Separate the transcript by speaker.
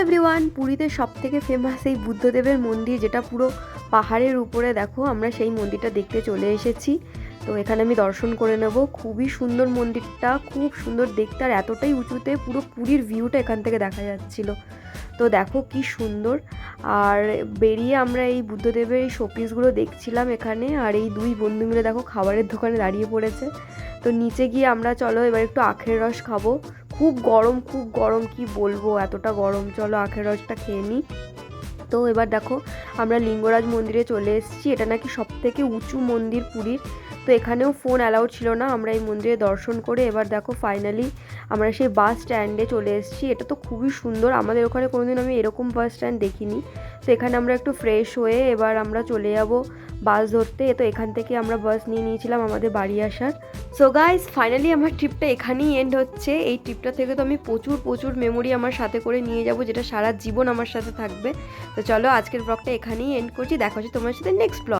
Speaker 1: Everyone, পুরীতে সবথেকে famous এই বুদ্ধদেবের মন্দির, যেটা পুরো পাহাড়ের উপরে। দেখো আমরা সেই মন্দিরটা দেখতে চলে এসেছি। তো এখানে আমি দর্শন করে নেব। খুবই সুন্দর মন্দিরটা, খুব সুন্দর দেখতে, আর এতটাই উঁচুতে পুরো পুরীর ভিউটা এখান থেকে দেখা যাচ্ছিল। তো দেখো কি সুন্দর। আর বেরিয়ে আমরা এই বুদ্ধদেবের এই শোপিসগুলো দেখছিলাম এখানে, আর এই দুই বন্ধু মিলে দেখো খাবারের দোকানে দাঁড়িয়ে পড়েছে। তো নিচে গিয়ে আমরা চলো এবার একটু আখের রস খাবো। খুব গরম, খুব গরম, কি বলবো, এতটা গরম। চলো আখের রসটা খেয়ে নিই। তো এবার দেখো আমরা লিঙ্গরাজ মন্দিরে চলে এসেছি। এটা নাকি সবথেকে উঁচু মন্দির পুরীর। তো এখানেও ফোন অ্যালাউড ছিল না। আমরা এই মন্দিরে দর্শন করে এবার দেখো ফাইনালি আমরা সেই বাস স্ট্যান্ডে চলে এসেছি। এটা তো খুবই সুন্দর, আমাদের ওখানে কোনোদিন আমি এরকম বাস স্ট্যান্ড দেখিনি। তো এখানে আমরা একটু ফ্রেশ হয়ে এবার আমরা চলে যাব বাস ধরতে। তো এখান থেকে আমরা বাস নিয়ে নিয়েছিলাম আমাদের বাড়ি আসার। সো গাইস, ফাইনালি আমার ট্রিপটা এখানেই এন্ড হচ্ছে। এই ট্রিপটা থেকে তো আমি প্রচুর প্রচুর মেমোরি আমার সাথে করে নিয়ে যাব, যেটা সারা জীবন আমার সাথে থাকবে। তো চলো আজকের ব্লগটা এখানেই এন্ড করছি। দেখা হচ্ছে তোমার সাথে নেক্সট ব্লগ।